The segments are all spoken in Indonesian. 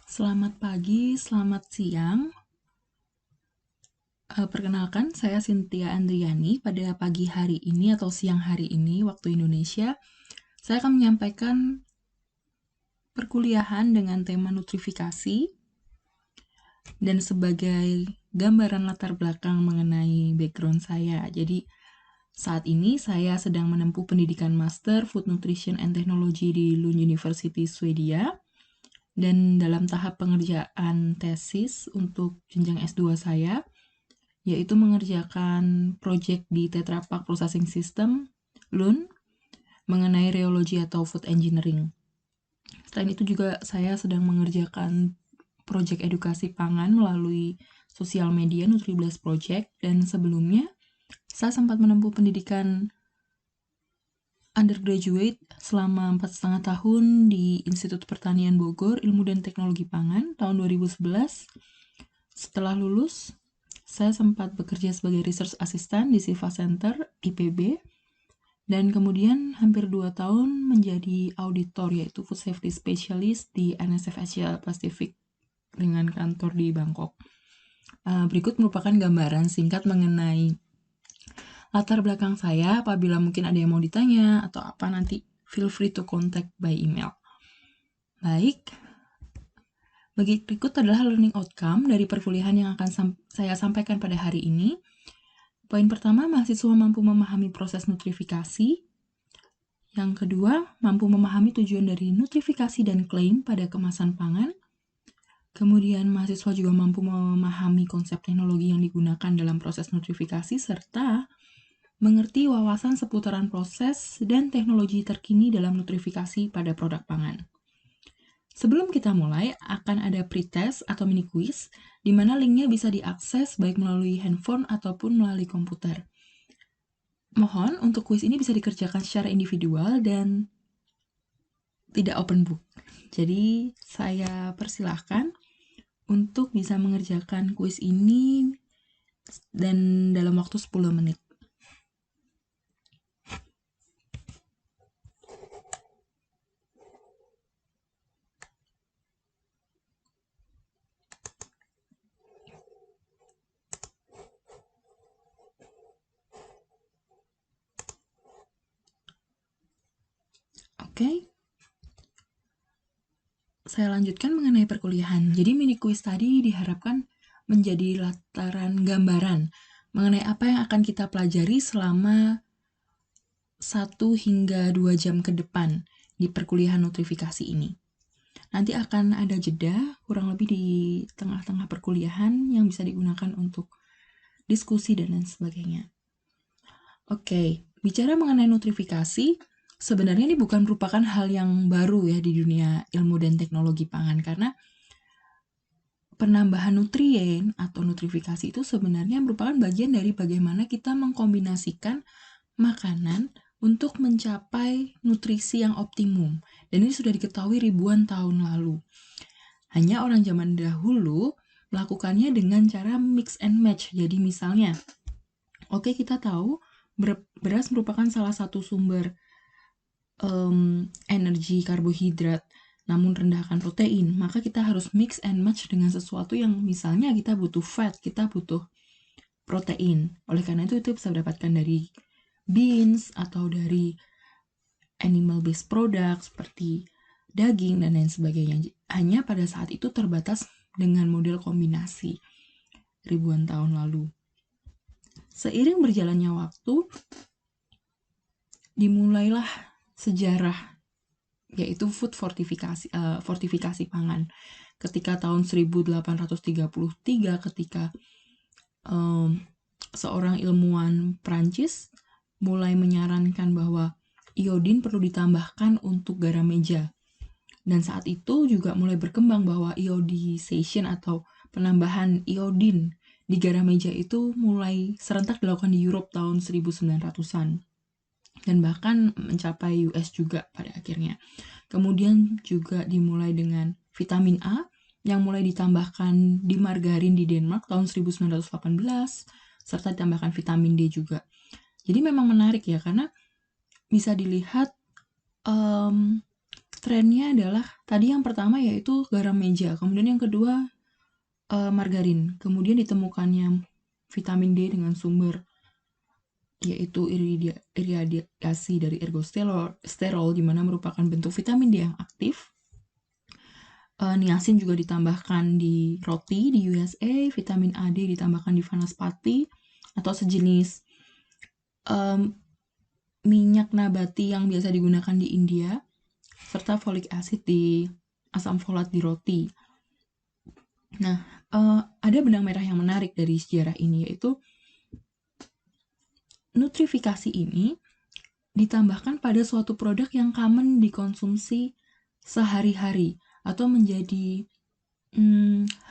Selamat pagi, selamat siang. Perkenalkan, saya Cynthia Andriani. Pada pagi hari ini atau siang hari ini, waktu Indonesia, saya akan menyampaikan perkuliahan dengan tema nutrifikasi dan sebagai gambaran latar belakang mengenai background saya. Jadi, saat ini saya sedang menempuh pendidikan Master Food Nutrition and Technology di Lund University, Swedia. Dan dalam tahap pengerjaan tesis untuk jenjang S2 saya, yaitu mengerjakan proyek di Tetra Pak Processing System, Lund, mengenai rheology atau food engineering. Selain itu juga saya sedang mengerjakan proyek edukasi pangan melalui sosial media NutriBlast Project, dan sebelumnya saya sempat menempuh pendidikan undergraduate selama 4,5 tahun di Institut Pertanian Bogor, Ilmu dan Teknologi Pangan tahun 2011. Setelah lulus, saya sempat bekerja sebagai research assistant di Siva Center IPB, dan kemudian hampir 2 tahun menjadi auditor, yaitu Food Safety Specialist di NSF Asia Pacific dengan kantor di Bangkok. Berikut merupakan gambaran singkat mengenai latar belakang saya. Apabila mungkin ada yang mau ditanya atau apa, nanti feel free to contact by email. Baik, berikut adalah learning outcome dari perkuliahan yang akan saya sampaikan pada hari ini. Poin pertama, mahasiswa mampu memahami proses nutrifikasi. Yang kedua, mampu memahami tujuan dari nutrifikasi dan klaim pada kemasan pangan. Kemudian, mahasiswa juga mampu memahami konsep teknologi yang digunakan dalam proses nutrifikasi, serta mengerti wawasan seputaran proses dan teknologi terkini dalam nutrifikasi pada produk pangan. Sebelum kita mulai, akan ada pretest atau mini quiz, di mana linknya bisa diakses baik melalui handphone ataupun melalui komputer. Mohon untuk kuis ini bisa dikerjakan secara individual dan tidak open book. Jadi saya persilahkan untuk bisa mengerjakan kuis ini dan dalam waktu 10 menit. Oke. Saya lanjutkan mengenai perkuliahan. Jadi mini quiz tadi diharapkan menjadi lataran gambaran mengenai apa yang akan kita pelajari selama 1 hingga 2 jam ke depan di perkuliahan nutrifikasi ini. Nanti akan ada jeda kurang lebih di tengah-tengah perkuliahan yang bisa digunakan untuk diskusi dan lain sebagainya. Oke, bicara mengenai nutrifikasi, sebenarnya ini bukan merupakan hal yang baru ya di dunia ilmu dan teknologi pangan, karena penambahan nutrien atau nutrifikasi itu sebenarnya merupakan bagian dari bagaimana kita mengkombinasikan makanan untuk mencapai nutrisi yang optimum. Dan ini sudah diketahui ribuan tahun lalu. Hanya orang zaman dahulu melakukannya dengan cara mix and match. Jadi misalnya, kita tahu beras merupakan salah satu sumber energi karbohidrat, namun rendah akan protein, maka kita harus mix and match dengan sesuatu yang misalnya kita butuh fat, kita butuh protein. Oleh karena itu bisa didapatkan dari beans atau dari animal based product seperti daging dan lain sebagainya. Hanya pada saat itu terbatas dengan model kombinasi ribuan tahun lalu. Seiring berjalannya waktu, dimulailah sejarah, yaitu food fortifikasi pangan. Ketika tahun 1833, ketika seorang ilmuwan Prancis mulai menyarankan bahwa iodin perlu ditambahkan untuk garam meja. Dan saat itu juga mulai berkembang bahwa iodization atau penambahan iodin di garam meja itu mulai serentak dilakukan di Europe tahun 1900-an. Dan bahkan mencapai US juga pada akhirnya. Kemudian juga dimulai dengan vitamin A yang mulai ditambahkan di margarin di Denmark tahun 1918, serta ditambahkan vitamin D juga. Jadi memang menarik ya, karena bisa dilihat trennya adalah tadi yang pertama yaitu garam meja, kemudian yang kedua margarin, kemudian ditemukannya vitamin D dengan sumber yaitu iradiasi dari ergosterol di mana merupakan bentuk vitamin D yang aktif. Niacin juga ditambahkan di roti di USA, vitamin A, D ditambahkan di vanaspati atau sejenis minyak nabati yang biasa digunakan di India, serta folic acid di asam folat di roti. Nah, ada benang merah yang menarik dari sejarah ini, yaitu nutrifikasi ini ditambahkan pada suatu produk yang common dikonsumsi sehari-hari atau menjadi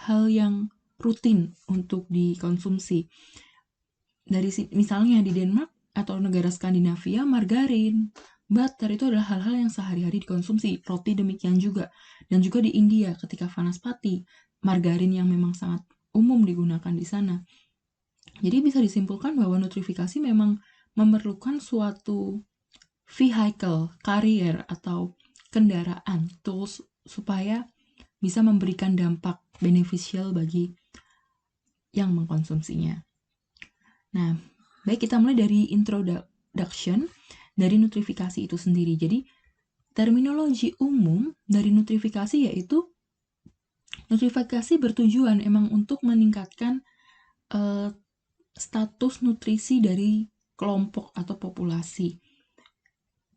hal yang rutin untuk dikonsumsi. Dari misalnya di Denmark atau negara Skandinavia, margarin, butter itu adalah hal-hal yang sehari-hari dikonsumsi. Roti demikian juga. Dan juga di India ketika vanaspati, margarin yang memang sangat umum digunakan di sana. Jadi bisa disimpulkan bahwa nutrifikasi memang memerlukan suatu vehicle, carrier, atau kendaraan, tools, supaya bisa memberikan dampak beneficial bagi yang mengkonsumsinya. Nah, baik, kita mulai dari introduction dari nutrifikasi itu sendiri. Jadi, terminologi umum dari nutrifikasi yaitu nutrifikasi bertujuan emang untuk meningkatkan status nutrisi dari kelompok atau populasi.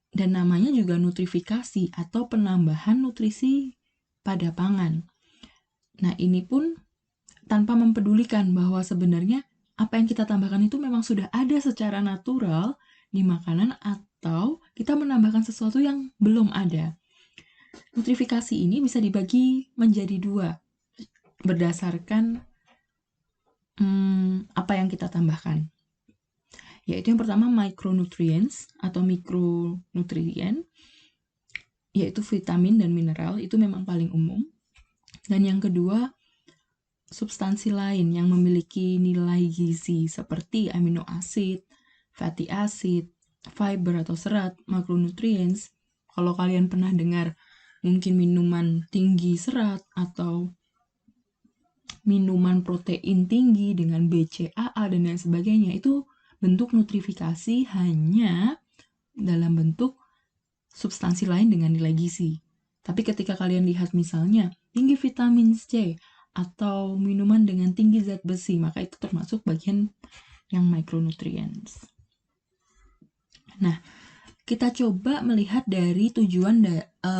Dan namanya juga nutrifikasi atau penambahan nutrisi pada pangan. Nah, ini pun tanpa mempedulikan bahwa sebenarnya apa yang kita tambahkan itu memang sudah ada secara natural di makanan atau kita menambahkan sesuatu yang belum ada. Nutrifikasi ini bisa dibagi menjadi dua berdasarkan apa yang kita tambahkan. Yaitu yang pertama micronutrients atau mikronutrien, yaitu vitamin dan mineral, itu memang paling umum. Dan yang kedua, substansi lain yang memiliki nilai gizi seperti amino acid, fatty acid, fiber atau serat, macronutrients. Kalau kalian pernah dengar mungkin minuman tinggi serat atau minuman protein tinggi dengan BCAA dan lain sebagainya, itu bentuk nutrifikasi hanya dalam bentuk substansi lain dengan nilai gizi. Tapi ketika kalian lihat misalnya tinggi vitamin C atau minuman dengan tinggi zat besi, maka itu termasuk bagian yang micronutrients. Nah, kita coba melihat dari tujuan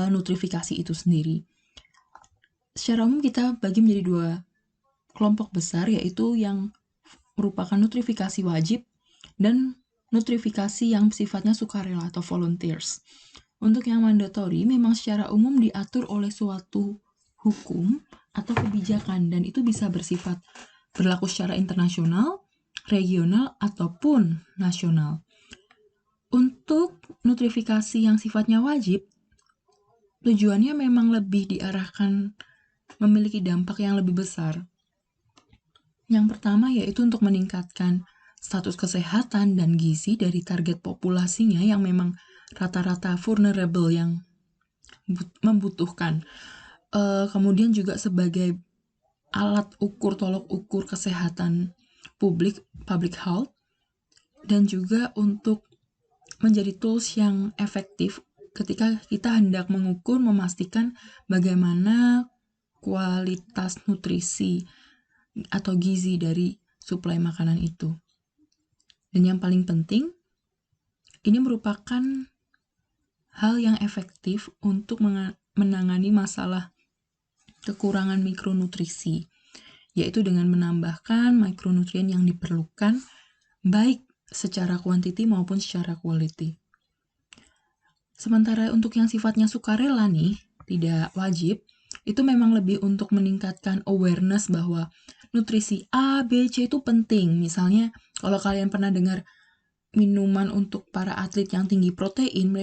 nutrifikasi itu sendiri. Secara umum kita bagi menjadi dua kelompok besar, yaitu yang merupakan nutrifikasi wajib dan nutrifikasi yang sifatnya sukarela atau volunteers. Untuk yang mandatory memang secara umum diatur oleh suatu hukum atau kebijakan dan itu bisa bersifat berlaku secara internasional, regional, ataupun nasional. Untuk nutrifikasi yang sifatnya wajib, tujuannya memang lebih diarahkan memiliki dampak yang lebih besar. Yang pertama yaitu untuk meningkatkan status kesehatan dan gizi dari target populasinya yang memang rata-rata vulnerable yang membutuhkan. Kemudian juga sebagai alat ukur, tolok ukur kesehatan publik, public health, dan juga untuk menjadi tools yang efektif ketika kita hendak mengukur, memastikan bagaimana kualitas nutrisi atau gizi dari suplai makanan itu. Dan yang paling penting, ini merupakan hal yang efektif untuk menangani masalah kekurangan mikronutrisi, yaitu dengan menambahkan mikronutrien yang diperlukan baik secara quantity maupun secara quality. Sementara untuk yang sifatnya sukarela nih, tidak wajib, itu memang lebih untuk meningkatkan awareness bahwa nutrisi A, B, C itu penting. Misalnya, kalau kalian pernah dengar minuman untuk para atlet yang tinggi protein,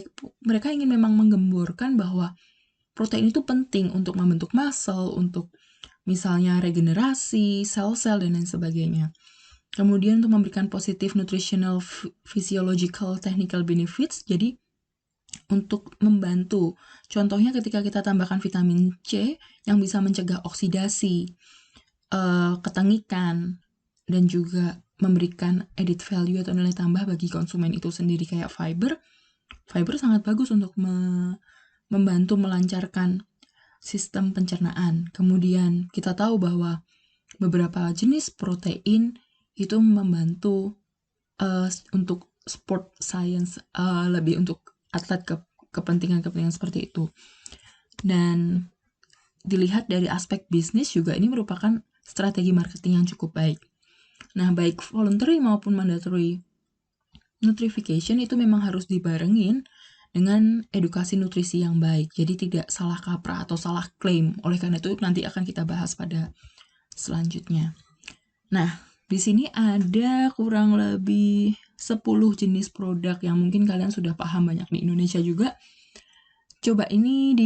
mereka ingin memang menggemborkan bahwa protein itu penting untuk membentuk muscle, untuk misalnya regenerasi, sel-sel, dan lain sebagainya. Kemudian untuk memberikan positive nutritional, physiological, technical benefits, jadi untuk membantu. Contohnya ketika kita tambahkan vitamin C yang bisa mencegah oksidasi, ketengikan, dan juga memberikan added value atau nilai tambah bagi konsumen itu sendiri kayak fiber. Fiber sangat bagus untuk membantu melancarkan sistem pencernaan. Kemudian kita tahu bahwa beberapa jenis protein itu membantu untuk sport science, lebih untuk atlet kepentingan-kepentingan seperti itu. Dan dilihat dari aspek bisnis juga ini merupakan strategi marketing yang cukup baik. Nah, baik voluntary maupun mandatory nutrification itu memang harus dibarengin dengan edukasi nutrisi yang baik. Jadi tidak salah kaprah atau salah klaim. Oleh karena itu nanti akan kita bahas pada selanjutnya. Nah, di sini ada kurang lebih 10 jenis produk yang mungkin kalian sudah paham, banyak di Indonesia juga. Coba ini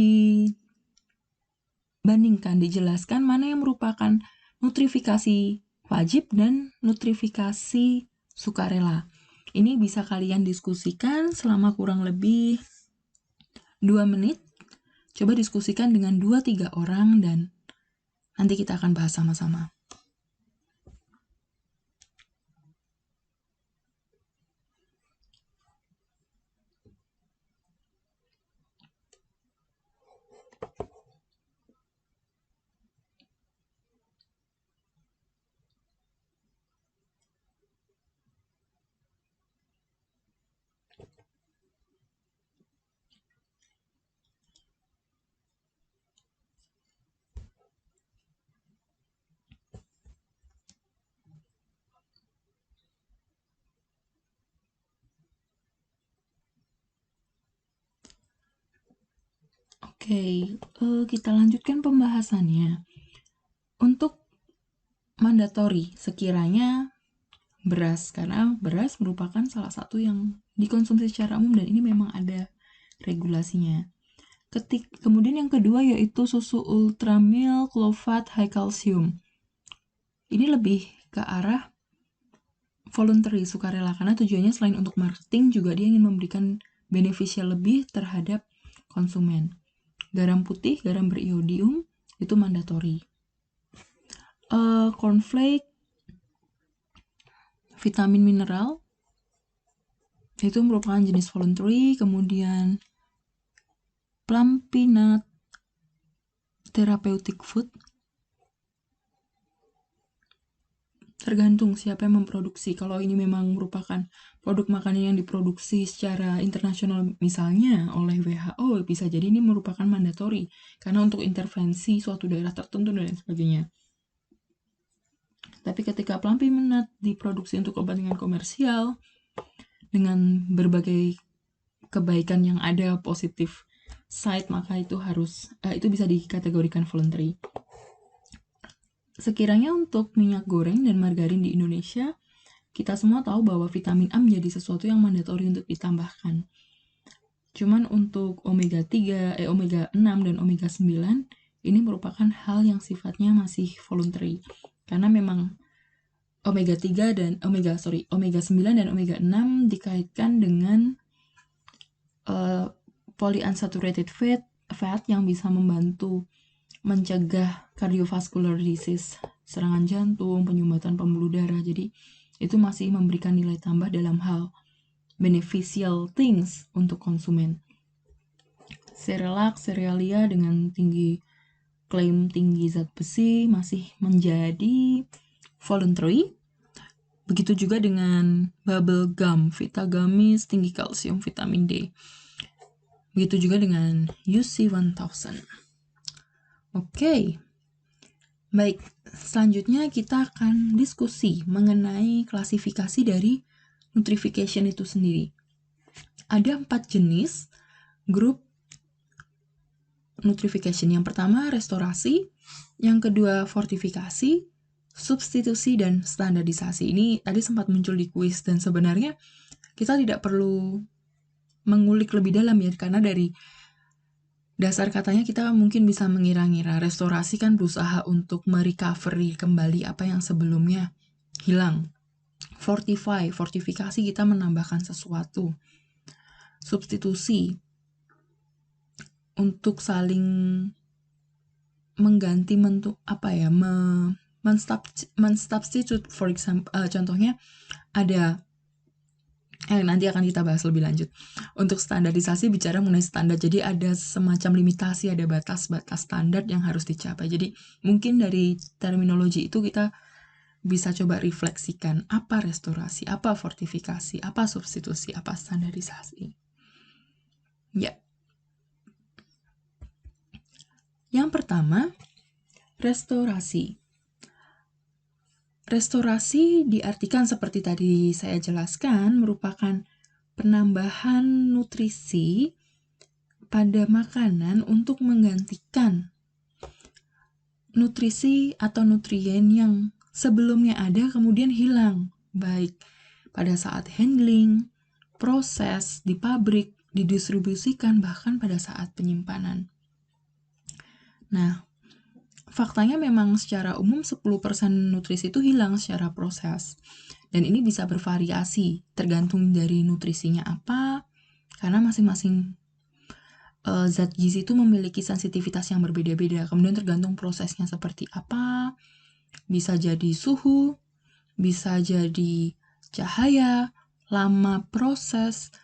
dibandingkan, dijelaskan mana yang merupakan nutrifikasi wajib dan nutrifikasi sukarela. Ini bisa kalian diskusikan selama kurang lebih 2 menit. Coba diskusikan dengan 2-3 orang dan nanti kita akan bahas sama-sama. Oke, kita lanjutkan pembahasannya. Untuk mandatory, sekiranya beras, karena beras merupakan salah satu yang dikonsumsi secara umum dan ini memang ada regulasinya. Kemudian yang kedua yaitu susu ultra milk, low fat, high calcium. Ini lebih ke arah voluntary, sukarela, karena tujuannya selain untuk marketing juga dia ingin memberikan beneficial lebih terhadap konsumen. Garam putih, garam beriodium, itu mandatory. Cornflake, vitamin mineral, itu merupakan jenis voluntary. Kemudian plum peanut, therapeutic food, tergantung siapa yang memproduksi. Kalau ini memang merupakan produk makanan yang diproduksi secara internasional misalnya oleh WHO, bisa jadi ini merupakan mandatory karena untuk intervensi suatu daerah tertentu dan lain sebagainya. Tapi ketika plum peanut diproduksi untuk kepentingan komersial dengan berbagai kebaikan yang ada positif side, maka itu itu bisa dikategorikan voluntary. Sekiranya untuk minyak goreng dan margarin di Indonesia, kita semua tahu bahwa vitamin A menjadi sesuatu yang mandatori untuk ditambahkan. Cuman untuk omega 6 dan omega 9 ini merupakan hal yang sifatnya masih voluntary. Karena memang omega 9 dan omega 6 dikaitkan dengan polyunsaturated fat yang bisa membantu mencegah cardiovascular disease, serangan jantung, penyumbatan pembuluh darah. Jadi itu masih memberikan nilai tambah dalam hal beneficial things untuk konsumen. Cerelac, cerealia dengan klaim tinggi zat besi masih menjadi voluntary. Begitu juga dengan bubble gum, Vitagamist, tinggi kalsium, vitamin D. Begitu juga dengan UC 1000. Oke. Baik, selanjutnya kita akan diskusi mengenai klasifikasi dari nutrification itu sendiri. Ada 4 jenis grup nutrification. Yang pertama restorasi, yang kedua fortifikasi, substitusi, dan standarisasi. Ini tadi sempat muncul di kuis dan sebenarnya kita tidak perlu mengulik lebih dalam ya, karena dari dasar katanya kita mungkin bisa mengira-ngira. Restorasi kan berusaha untuk merecovery kembali apa yang sebelumnya hilang. Fortifikasi kita menambahkan sesuatu. Substitusi, untuk saling mengganti mensubstitute. For example, contohnya ada nanti akan kita bahas lebih lanjut. Untuk standarisasi bicara mengenai standar, jadi ada semacam limitasi, ada batas-batas standar yang harus dicapai. Jadi mungkin dari terminologi itu kita bisa coba refleksikan apa restorasi, apa fortifikasi, apa substitusi, apa standarisasi. Ya. Yang pertama, restorasi. Restorasi diartikan seperti tadi saya jelaskan, merupakan penambahan nutrisi pada makanan untuk menggantikan nutrisi atau nutrien yang sebelumnya ada kemudian hilang, baik pada saat handling, proses, di pabrik, didistribusikan, bahkan pada saat penyimpanan. Nah, faktanya memang secara umum 10% nutrisi itu hilang secara proses. Dan ini bisa bervariasi tergantung dari nutrisinya apa, karena masing-masing zat gizi itu memiliki sensitivitas yang berbeda-beda. Kemudian tergantung prosesnya seperti apa, bisa jadi suhu, bisa jadi cahaya, lama proses,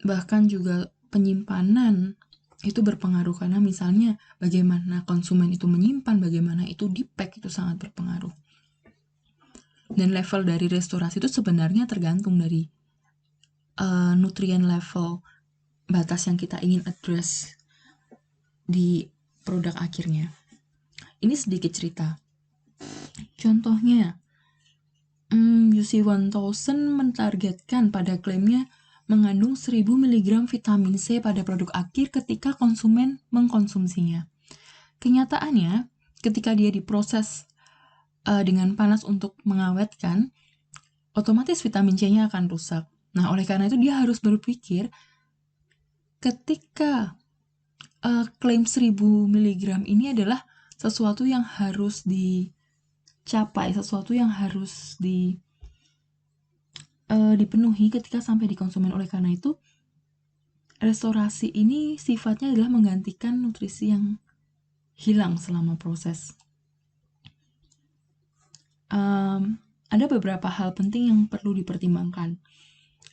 bahkan juga penyimpanan itu berpengaruh, karena misalnya bagaimana konsumen itu menyimpan, bagaimana itu di-pack, itu sangat berpengaruh. Dan level dari restorasi itu sebenarnya tergantung dari nutrien level batas yang kita ingin address di produk akhirnya. Ini sedikit cerita. Contohnya, UC 1000 mentargetkan pada klaimnya mengandung 1000 mg vitamin C pada produk akhir ketika konsumen mengkonsumsinya. Kenyataannya, ketika dia diproses dengan panas untuk mengawetkan, otomatis vitamin C-nya akan rusak. Nah, oleh karena itu dia harus berpikir, ketika klaim 1000 mg ini adalah sesuatu yang harus dicapai, sesuatu yang harus dipenuhi ketika sampai di konsumen. Oleh karena itu, restorasi ini sifatnya adalah menggantikan nutrisi yang hilang selama proses. Ada beberapa hal penting yang perlu dipertimbangkan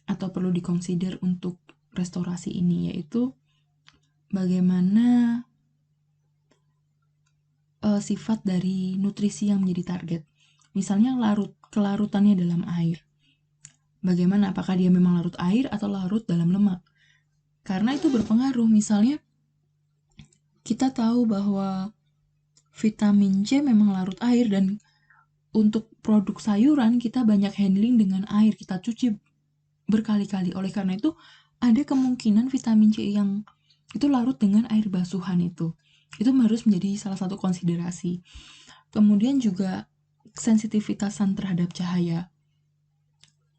atau perlu dikonsider untuk restorasi ini, yaitu bagaimana sifat dari nutrisi yang menjadi target. Misalnya kelarutannya dalam air. Bagaimana, apakah dia memang larut air atau larut dalam lemak? Karena itu berpengaruh. Misalnya kita tahu bahwa vitamin C memang larut air, dan untuk produk sayuran kita banyak handling dengan air, kita cuci berkali-kali. Oleh karena itu ada kemungkinan vitamin C yang itu larut dengan air basuhan itu harus menjadi salah satu konsiderasi. Kemudian juga sensitivitasan terhadap cahaya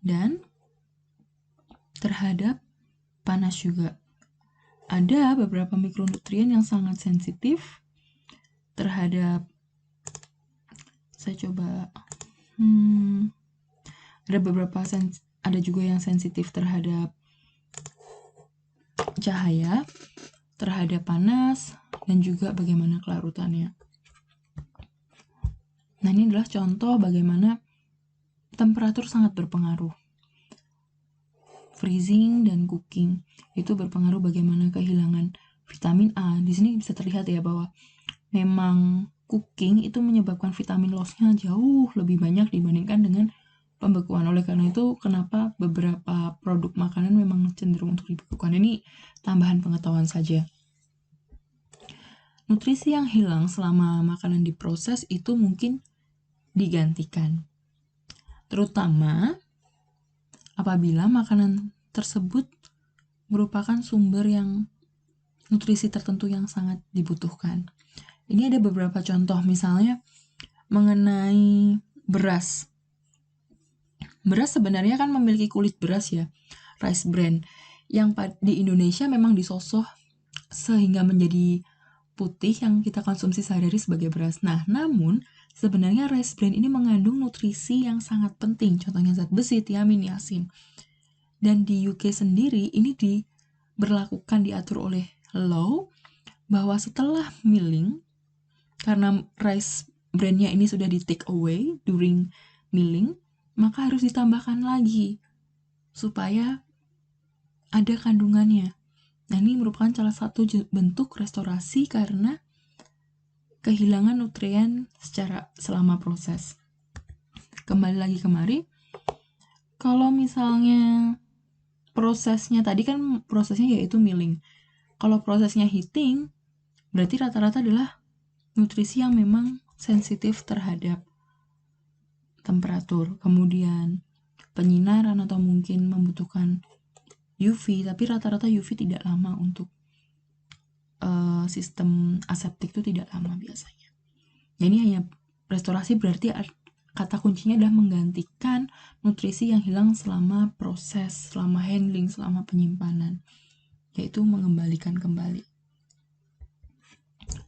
dan terhadap panas juga. Ada beberapa mikronutrien yang sangat sensitif terhadap, ada juga yang sensitif terhadap cahaya, terhadap panas, dan juga bagaimana kelarutannya. Nah, ini adalah contoh bagaimana temperatur sangat berpengaruh. Freezing dan cooking itu berpengaruh bagaimana kehilangan vitamin A. Di sini bisa terlihat ya bahwa memang cooking itu menyebabkan vitamin loss-nya jauh lebih banyak dibandingkan dengan pembekuan. Oleh karena itu, kenapa beberapa produk makanan memang cenderung untuk dibekukan. Ini tambahan pengetahuan saja. Nutrisi yang hilang selama makanan diproses itu mungkin digantikan, terutama apabila makanan tersebut merupakan sumber yang nutrisi tertentu yang sangat dibutuhkan. Ini ada beberapa contoh, misalnya mengenai beras. Beras sebenarnya kan memiliki kulit beras ya, rice bran, yang di Indonesia memang disosoh sehingga menjadi putih yang kita konsumsi sehari-hari sebagai beras. Nah, namun sebenarnya rice bran ini mengandung nutrisi yang sangat penting, contohnya zat besi, tiamin, niacin. Dan di UK sendiri ini diatur oleh law bahwa setelah milling, karena rice brandnya ini sudah di take away during milling, maka harus ditambahkan lagi supaya ada kandungannya. Nah, ini merupakan salah satu bentuk restorasi karena kehilangan nutrien selama proses. Kembali lagi kemari, kalau misalnya prosesnya tadi kan prosesnya yaitu milling. Kalau prosesnya heating, berarti rata-rata adalah nutrisi yang memang sensitif terhadap temperatur. Kemudian penyinaran atau mungkin membutuhkan UV, tapi rata-rata UV tidak lama untuk sistem aseptik itu tidak lama biasanya. Jadi hanya restorasi berarti kata kuncinya adalah menggantikan nutrisi yang hilang selama proses, selama handling, selama penyimpanan, yaitu mengembalikan kembali.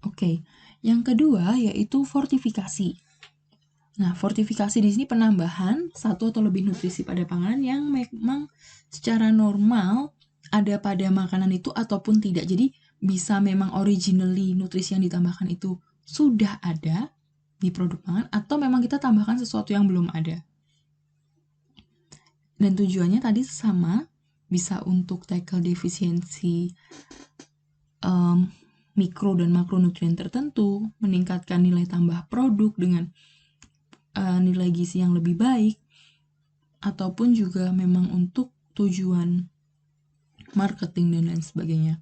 Oke, yang kedua yaitu fortifikasi. Nah, fortifikasi di sini penambahan satu atau lebih nutrisi pada panganan yang memang secara normal ada pada makanan itu ataupun tidak. Jadi bisa memang originally nutrisi yang ditambahkan itu sudah ada di produk pangan atau memang kita tambahkan sesuatu yang belum ada. Dan tujuannya tadi sama, bisa untuk tackle defisiensi mikro dan makronutrien tertentu, meningkatkan nilai tambah produk dengan nilai gizi yang lebih baik, ataupun juga memang untuk tujuan marketing dan lain sebagainya.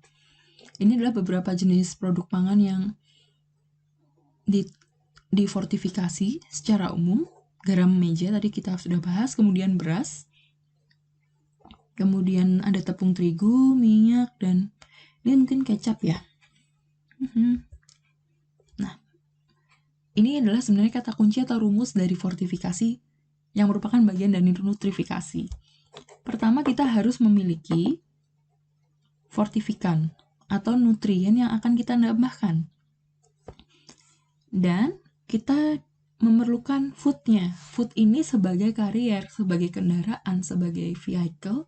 Ini adalah beberapa jenis produk pangan yang difortifikasi secara umum. Garam meja tadi kita sudah bahas, kemudian beras, kemudian ada tepung terigu, minyak, dan ini mungkin kecap ya. Nah, ini adalah sebenarnya kata kunci atau rumus dari fortifikasi yang merupakan bagian dari nutrifikasi. Pertama, kita harus memiliki fortifikan atau nutrien yang akan kita tambahkan. Dan kita memerlukan foodnya. Food ini sebagai karier, sebagai kendaraan, sebagai vehicle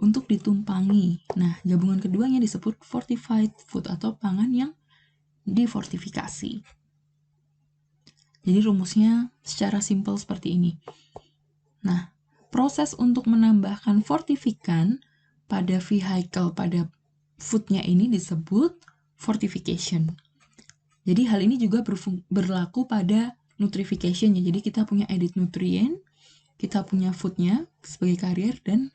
untuk ditumpangi. Nah, gabungan keduanya disebut fortified food atau pangan yang difortifikasi. Jadi rumusnya secara simpel seperti ini. Nah, proses untuk menambahkan fortifikan pada vehicle, pada foodnya ini disebut fortification. Jadi hal ini juga berlaku pada nutrification ya. Jadi kita punya added nutrient, kita punya foodnya sebagai karier, dan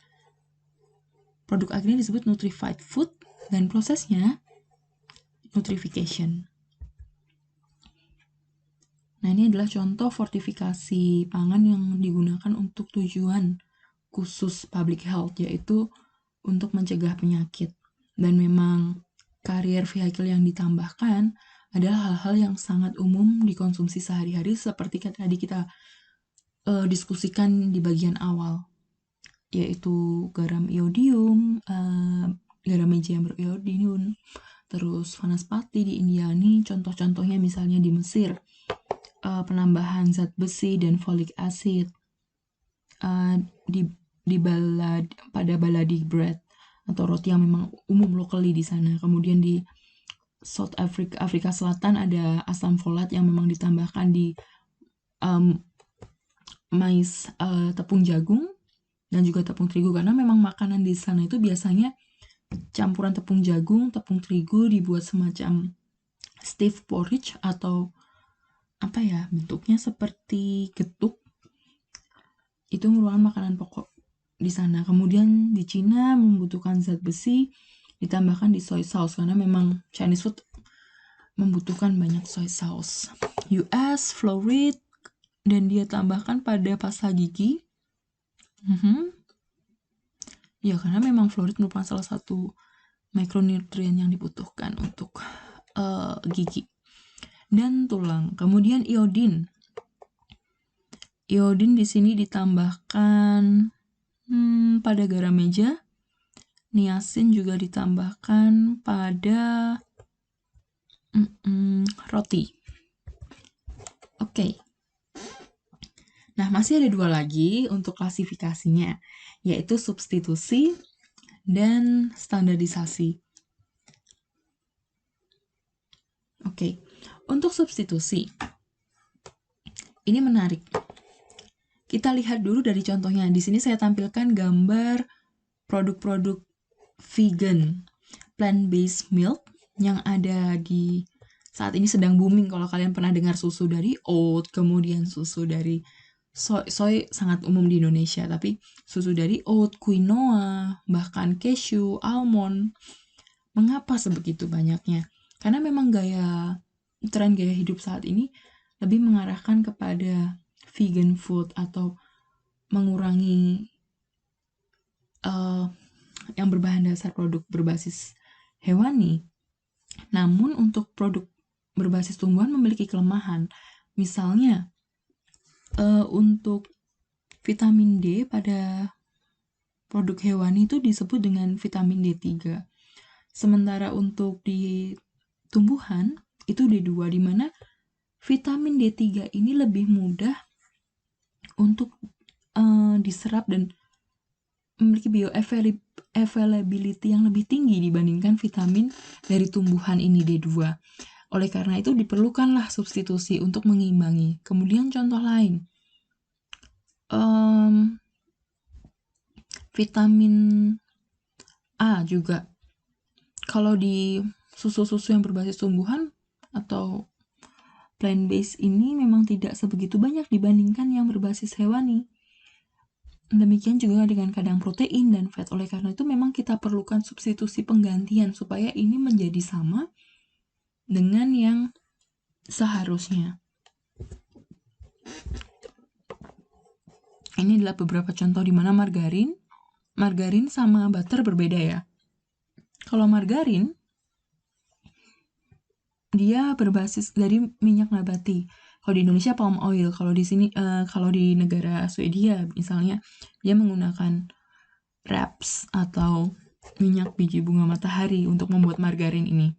produk akhirnya disebut nutrified food, dan prosesnya nutrification. Nah, ini adalah contoh fortifikasi pangan yang digunakan untuk tujuan khusus public health, yaitu untuk mencegah penyakit. Dan memang karier vehicle yang ditambahkan adalah hal-hal yang sangat umum dikonsumsi sehari-hari, seperti tadi kita diskusikan di bagian awal, yaitu garam iodium, garam meja yang beriodium, terus vanaspati di India. Ini contoh-contohnya misalnya di Mesir, penambahan zat besi dan folic acid pada baladi bread atau roti yang memang umum locally di sana. Kemudian di South Afrika Selatan ada asam folat yang memang ditambahkan di mais, tepung jagung dan juga tepung terigu, karena memang makanan di sana itu biasanya campuran tepung jagung, tepung terigu dibuat semacam stiff porridge atau apa ya, bentuknya seperti getuk. Itu merupakan makanan pokok di sana. Kemudian di Cina membutuhkan zat besi, ditambahkan di soy sauce karena memang Chinese food membutuhkan banyak soy sauce. US fluoride, dan dia tambahkan pada pasta gigi. Ya, karena memang fluoride merupakan salah satu makronutrien yang dibutuhkan untuk gigi dan tulang. Kemudian iodin. Iodin di sini ditambahkan pada garam meja. Niacin juga ditambahkan pada roti. Oke. Nah, masih ada 2 lagi untuk klasifikasinya, yaitu substitusi dan standarisasi. Oke, untuk substitusi, ini menarik. Kita lihat dulu dari contohnya. Di sini saya tampilkan gambar produk-produk vegan, plant-based milk yang ada di saat ini sedang booming. Kalau kalian pernah dengar susu dari oat, kemudian susu dari soy sangat umum di Indonesia, tapi susu dari oat, quinoa, bahkan cashew, almond. Mengapa sebegitu banyaknya? Karena memang tren gaya hidup saat ini lebih mengarahkan kepada vegan food atau mengurangi yang berbahan dasar produk berbasis hewani. Namun untuk produk berbasis tumbuhan memiliki kelemahan. Misalnya untuk vitamin D pada produk hewani itu disebut dengan vitamin D3. Sementara untuk di tumbuhan itu D2, di mana vitamin D3 ini lebih mudah untuk diserap dan memiliki bioavailability yang lebih tinggi dibandingkan vitamin dari tumbuhan ini D2. Oleh karena itu diperlukanlah substitusi untuk mengimbangi. Kemudian contoh lain, vitamin A juga. Kalau di susu-susu yang berbasis tumbuhan atau plant-based ini memang tidak sebegitu banyak dibandingkan yang berbasis hewani. Demikian juga dengan kadar protein dan fat. Oleh karena itu memang kita perlukan substitusi penggantian supaya ini menjadi sama dengan yang seharusnya. Ini adalah beberapa contoh di mana margarin sama butter berbeda ya. Kalau margarin dia berbasis dari minyak nabati. Kalau di Indonesia palm oil, kalau di sini kalau di negara Swedia misalnya dia menggunakan raps atau minyak biji bunga matahari untuk membuat margarin ini.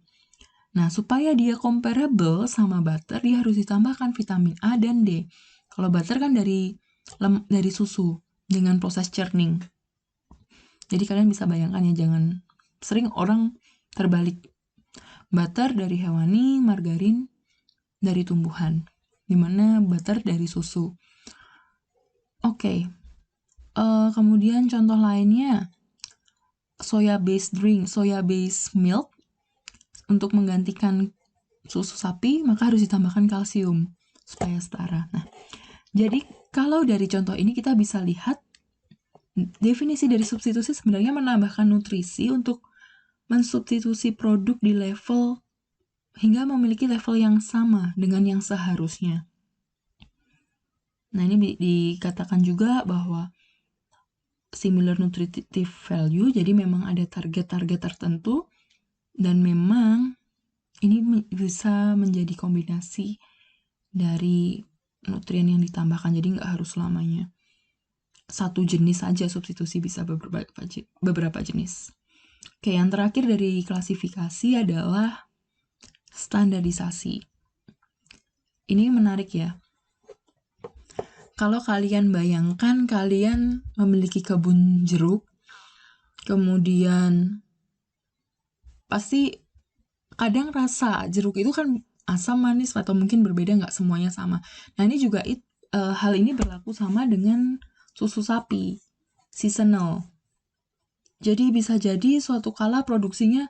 Nah, supaya dia comparable sama butter, dia harus ditambahkan vitamin A dan D. Kalau butter kan dari susu dengan proses churning. Jadi kalian bisa bayangkan ya, jangan sering orang terbalik. Butter dari hewani, margarin dari tumbuhan. Dimana butter dari susu. Oke. Kemudian contoh lainnya, soya-based drink, soya-based milk. Untuk menggantikan susu sapi, maka harus ditambahkan kalsium supaya setara. Nah, jadi kalau dari contoh ini kita bisa lihat definisi dari substitusi sebenarnya menambahkan nutrisi untuk mensubstitusi produk di level hingga memiliki level yang sama dengan yang seharusnya. Nah, ini dikatakan juga bahwa similar nutritive value, jadi memang ada target-target tertentu dan memang ini bisa menjadi kombinasi dari nutrien yang ditambahkan, jadi nggak harus selamanya satu jenis saja substitusi, bisa beberapa jenis. Oke, yang terakhir dari klasifikasi adalah standarisasi. Ini menarik ya. Kalau kalian bayangkan kalian memiliki kebun jeruk, kemudian pasti kadang rasa jeruk itu kan asam, manis, atau mungkin berbeda, nggak semuanya sama. Nah, ini juga hal ini berlaku sama dengan susu sapi, seasonal. Jadi bisa jadi suatu kala produksinya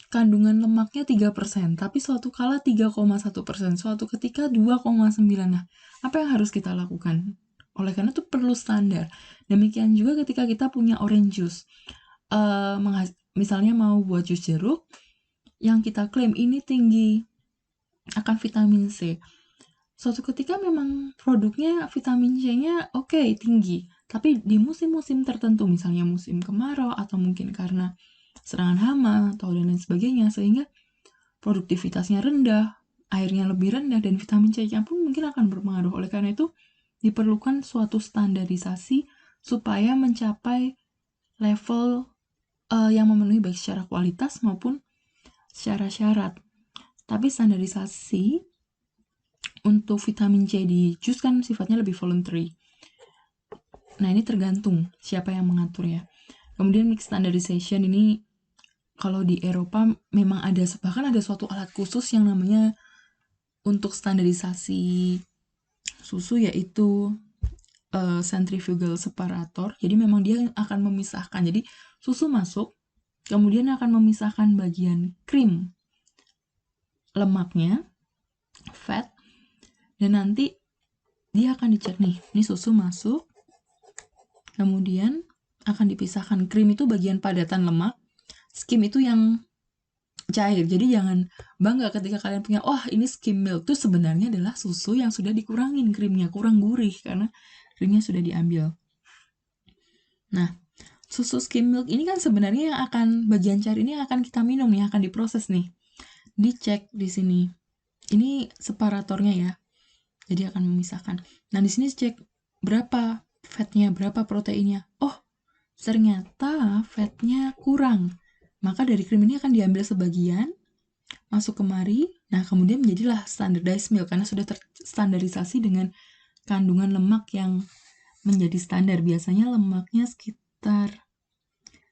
kandungan lemaknya 3%, tapi suatu kala 3,1%, suatu ketika 2,9%. Nah, apa yang harus kita lakukan? Oleh karena itu perlu standar. Demikian juga ketika kita punya orange juice. Misalnya mau buat jus jeruk, yang kita klaim ini tinggi akan vitamin C. Suatu ketika memang produknya vitamin C-nya oke, tinggi. Tapi di musim-musim tertentu, misalnya musim kemarau atau mungkin karena serangan hama atau dan lain sebagainya, sehingga produktivitasnya rendah, airnya lebih rendah, dan vitamin C-nya pun mungkin akan berpengaruh. Oleh karena itu, diperlukan suatu standarisasi supaya mencapai level yang memenuhi baik secara kualitas maupun secara syarat. Tapi standarisasi untuk vitamin C di jus kan sifatnya lebih voluntary. Nah, ini tergantung siapa yang mengaturnya. Kemudian mix standardization ini kalau di Eropa memang ada, bahkan ada suatu alat khusus yang namanya untuk standarisasi susu, yaitu centrifugal separator. Jadi memang dia akan memisahkan. Jadi susu masuk, kemudian akan memisahkan bagian krim, lemaknya, fat, dan nanti dia akan dicek nih, ini susu masuk, kemudian akan dipisahkan. Krim itu bagian padatan lemak, skim itu yang cair. Jadi jangan bangga ketika kalian punya, oh ini skim milk, itu sebenarnya adalah susu yang sudah dikurangin krimnya, kurang gurih karena krimnya sudah diambil. Nah, susu skim milk ini kan sebenarnya yang akan, bagian cair ini yang akan kita minum nih, akan diproses nih. Dicek di sini. Ini separatornya ya. Jadi akan memisahkan. Nah, di sini cek berapa fatnya, berapa proteinnya. Oh, ternyata fatnya kurang. Maka dari krim ini akan diambil sebagian, masuk kemari. Nah, kemudian menjadilah standardized milk karena sudah terstandarisasi dengan kandungan lemak yang menjadi standar. Biasanya lemaknya sekitar,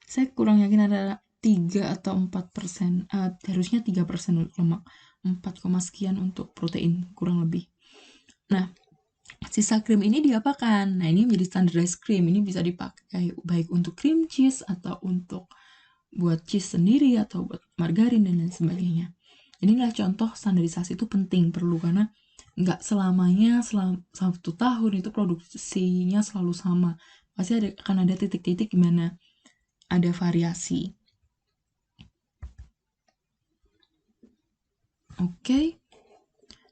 saya kurang yakin, ada 3 atau 4%. Harusnya 3% untuk lemak, 4, sekian untuk protein, kurang lebih. Nah, sisa krim ini diapakan? Nah, ini menjadi standardized cream. Ini bisa dipakai baik untuk cream cheese atau untuk buat cheese sendiri atau buat margarin dan lain sebagainya. Inilah contoh standarisasi itu penting, perlu, karena nggak selamanya selama 1 tahun itu produksinya selalu sama. Pasti akan ada titik-titik di mana ada variasi. Oke.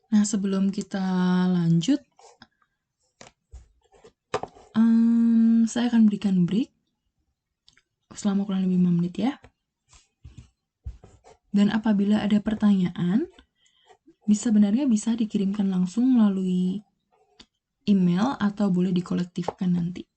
Nah, sebelum kita lanjut, saya akan berikan break selama kurang lebih 5 menit ya. Dan apabila ada pertanyaan, sebenarnya bisa dikirimkan langsung melalui email atau boleh dikolektifkan nanti.